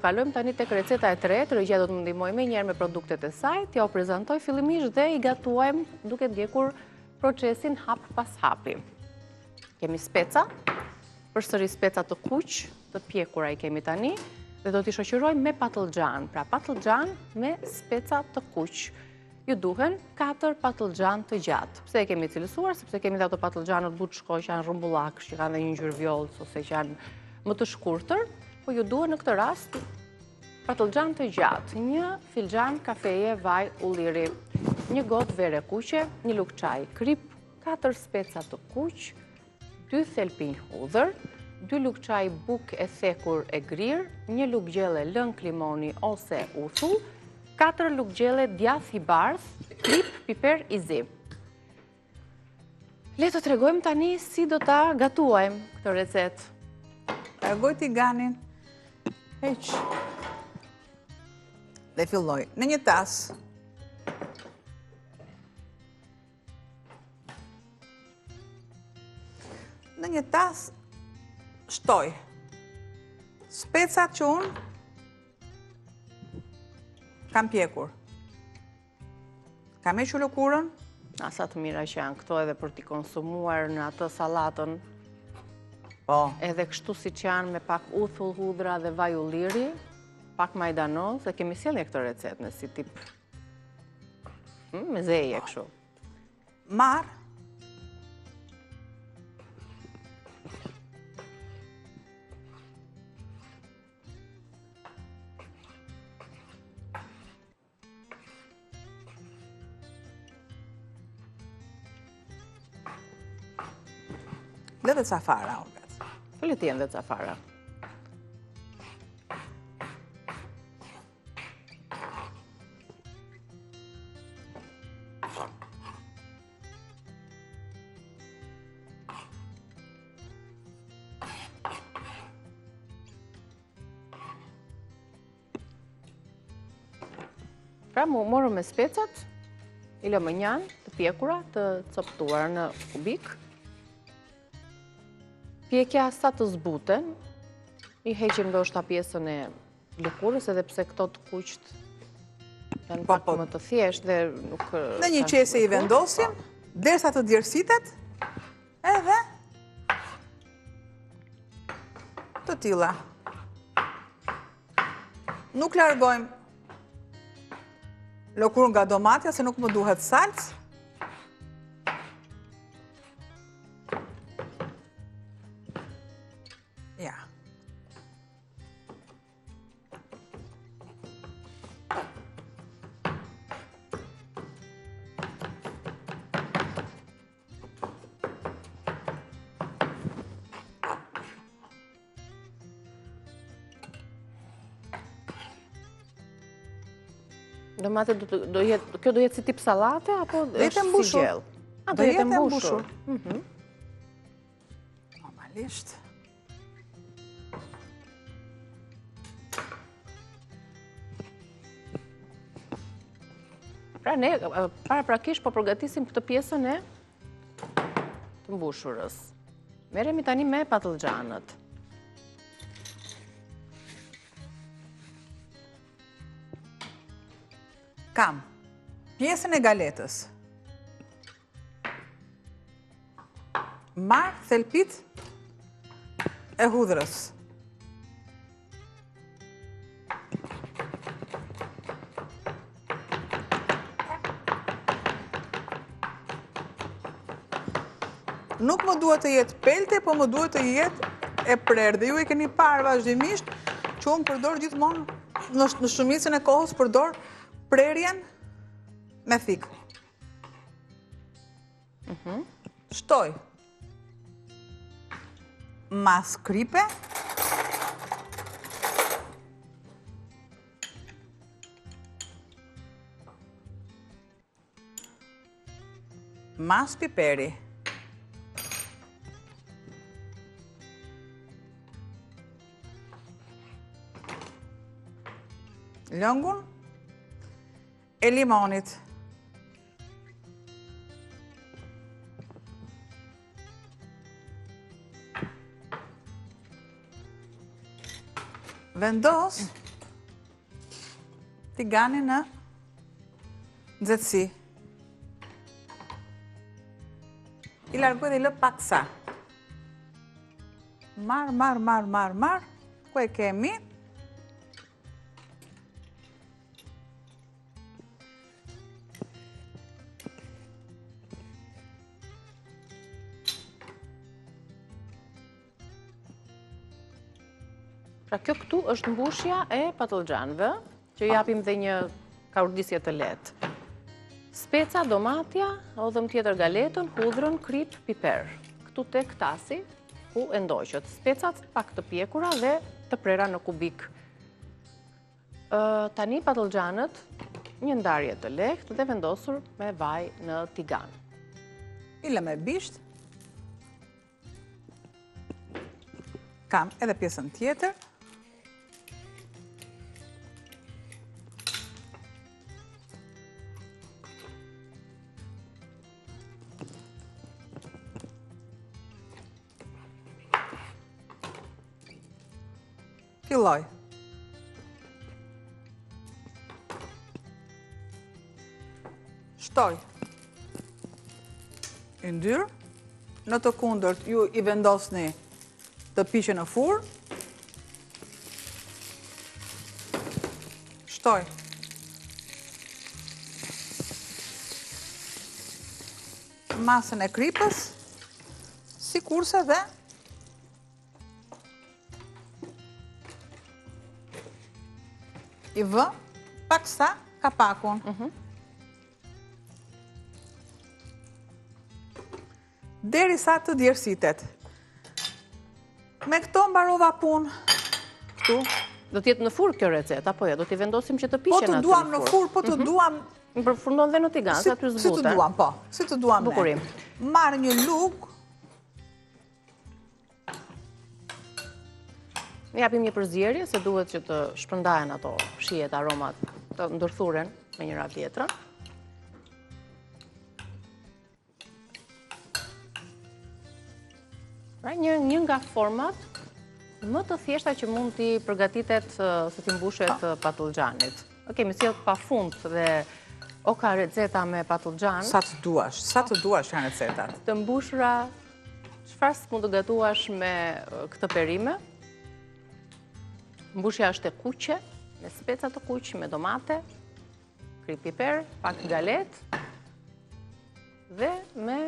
kalojmë tani tek receta e tretë, Regja do të më ndihmojë më njëherë me produktet e saj, t'ja u prezantoj fillimisht dhe i gatuajmë duke ndjekur procesin hap pas hapi. Kemi speca, përsëri speca të kuq, të pjekura i kemi tani, dhe do t'i shoqërojmë me patlıxhan, pra patlıxhan me speca të kuq. Ju duhen 4 patlıxhan të gjatë. Pse e kemi cilësuar? Sepse kemi dhe ato patlıxhanët buçko që janë rrumbullak, që kanë dhe një ngjyrë vjollës ose që janë më të shkurtër, po ju duhen në këtë rast patlıxhan të gjatë, 1 filxhan kafeje vaj ulliri, 1 gotë vere kuqe, 1 lugë çaj krip, 4 speca të kuq, 2 thelpinj hudhër, 2 lugë çaj bukë e thekur e grirë, 1 lugë gjelle lëng limoni ose uthull, 4 lugë gjelle djath i bardh, krip, piper i zi. Le të tregojmë tani si do ta gatuajmë këtë recetë. Largoj tiganin, heq, dhe filloj. Në një tas, shtoj specat që unë kam pjekur. Kam hequr lëkurën. Sa të mira që janë këto edhe për t'i konsumuar në atë sallatën. Po. Edhe kështu si që janë me pak uthull, hudhra dhe vaj ulliri, pak majdanoz, dhe kemi sjellje këtë recetë në si tip me zeje kështu. Marë dhe dhe cafara, unë vetë. Fële t'jen dhe cafara. Pra morëm me specat, i lëmë njanë të pjekura, të coptuar në kubik. Pjekja sa të zbuten, i heqim ndoshta pjesën e lëkurës, edhe pse këto të kuqt janë pak më të thjesht dhe nuk... Në një qese i vendosim, derisa të djersitet, edhe të tilla. Nuk largojmë lëkurën nga domatja, se nuk më duhet salcë. Ja. Domate kjo do jetë si tip sallate apo është si gjellë? Do jetë mbushur. Normalisht. Pra ne paraprakisht po përgatisim këtë pjesën e të mbushurës. Merremi tani me patlıxhanët. Kam pjesën e galetës. Marr thelpit e hudhrës. Nuk më duhet të jetë pelte, po më duhet të jetë e prerë. Dhe ju e keni parë vazhdimisht që unë përdor gjithmonë në shumicën e kohës përdor prerjen me thikë. Shtoj mas kripe, mas piperi, lëngun e limonit. Vendos tigani në nxehtësi. I largoj dhe i lë pak sa. Marr. Ku e kemi? Pra kjo këtu është mbushja e patlıgjanëve, që japim dhe një kaurdisje të lehtë. Speca, domatja, odhëm tjetër galetën, hudhrën, krip, piper. Këtu tek tasi ku e ndoqët. Specat pak të pjekura dhe të prera në kubik. Tani patlıgjanët, një ndarje të lehtë dhe vendosur me vaj në tigan. I lëmë e bisht. Kam edhe pjesën tjetër. Filloj. Shtoj. I ndyr. Në të kundërt ju i vendosni të piqe në furrë. Shtoj. Masën e kripës, sikurse dhe i vë paksa kapakun. Derisa të djersitet. Me këto mbarova punë. Këtu. Do t'jetë në furrë kjo recet, apo jo? Do t'i vendosim që të Po piqen të aty duam në furrë, po të duam... Përfundon dhe në tigan, sa t'y zbute. Si të duam, po. Si të duam ne. Bukurim. Marë një lugë. Ne japim një përzierje, se duhet që të shpërndahen ato shijet, aromat, të ndërthuren me njëra tjetrën. Pra një nga format më të thjeshta që mund t'i përgatitet se t'i mbushet patlıgjanit. Kemi sjellë pafund dhe o ka receta me patlıgjan. Sa të duash janë recetat. Të mbushura, çfarë s'mund të gatuash me këtë perime? Mbushja është e kuqe, me speca të kuqe, me domate, krip piper, pak galet dhe me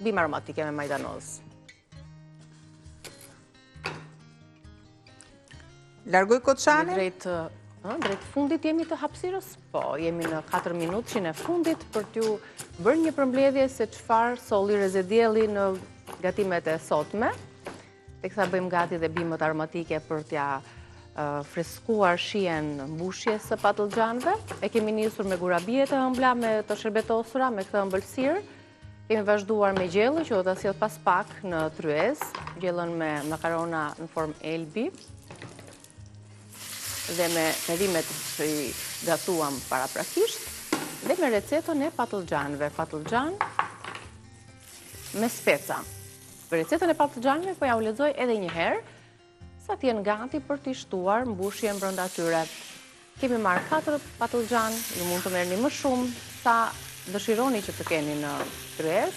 bimë aromatike me majdanoz. Largoj koçanin? Drejt fundit jemi të hapësirës? Po, jemi në 4 minutëshin e fundit për t'ju bërë një përmbledhje se çfarë solli rezedielli në gatimet e sotme. Teksa bëjmë gati dhe bimët aromatike për t'ja freskuar shijen mbushjes së patlıgjanëve. E kemi nisur me gurabie të ëmbla, me të shërbetosura, me këtë ëmbëlsirë. Kemi vazhduar me gjellë që do ta sjell pas pak në tryez, gjellën me makarona në formë elbi dhe me perimet që i gatuam paraprakisht dhe me recetën e patlıgjanëve. Patlıgjan me speca. Për recetën e patlıgjanëve po ja u lexoj edhe një herë, sa t'jenë gati për t'i shtuar mbushjen brenda tyre. Kemi marrë 4 patlıgjan, ju mund të merrni më shumë sa dëshironi që të keni në tryez.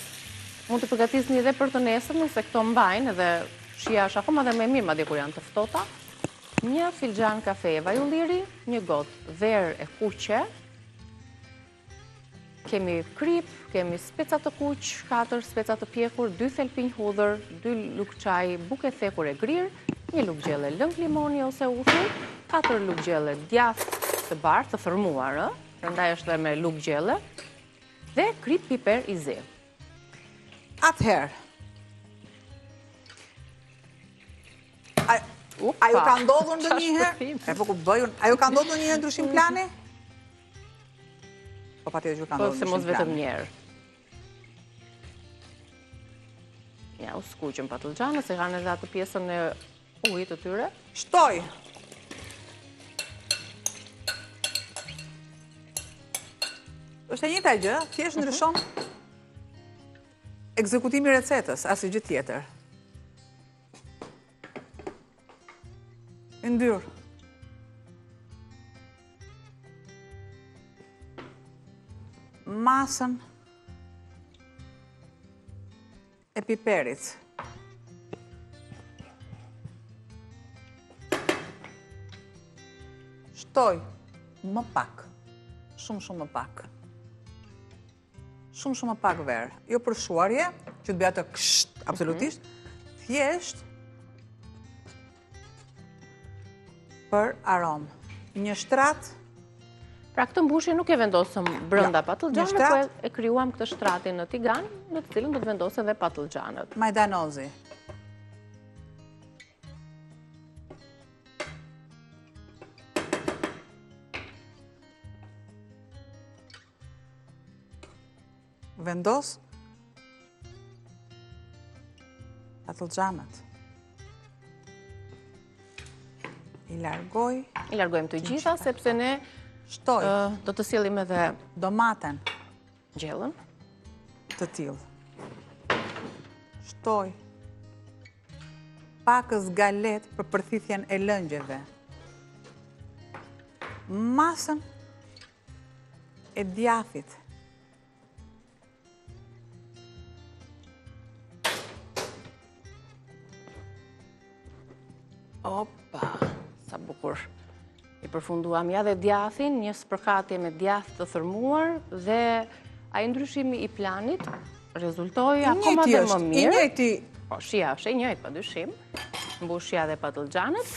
Mund të përgatisni edhe për të nesër, nëse këto mbajnë dhe shija është akoma dhe më e mirë madje kur janë të ftohta. Një filxhan kafe e vaj ulliri, një gotë verë e kuqe, kemi krip, kemi speca të kuq, 4 speca të pjekur, 2 thelpinj hudhër, 2 lugë çaj buke thekur e grirë, 1 lugë gjelle lëng limoni ose uthi, 4 lugë gjelle djathë të bardhë të thërmuar, prandaj është dhe me lugë gjelle, dhe krip piper i zi. Atëherë, ajo ka ndodhur ndonjëherë? E po ku bëjun? Ajo ka ndodhur ndonjëherë ndryshim plani? Po patjetër që ka ndodhur ndryshim plani. Po se mos vetëm një herë. Ja, u skuqëm patlıgjanë, se kanë edhe atë pjesën e ujit të tyre. Shtoj. Është e njëjta gjë, thjesht ndryshon ekzekutimi i recetës, asnjë gjë tjetër. Ndyr. masën e piperit. Shtoj më pak, shumë më pak. Shumë më pak verë. Jo për shuarje, që të bëja të kësht, absolutisht, thjesht për aromë. Një shtrat. Pra këtë mbushje nuk e vendosëm brënda patlıgjanëve, po e krijuam këtë shtratin në tigan, në të cilën do të vendosën dhe patlıgjanët. Majdanozi. Vendos patlıgjanët. I largojmë të gjitha, sepse ne shtoj do të sjellim edhe domaten gjellën të tillë. Shtoj pakës galet për përthithjen e lëngjeve. Masën e djathit. Opa, sa bukur. I përfunduam ja dhe djathin, një spërkatje me djath të thërmuar dhe ai ndryshimi i planit rezultoi akoma dhe më mirë. I njëjti. Po, shija, është e njëjtë padyshim. Mbushja dhe patlıgjanët.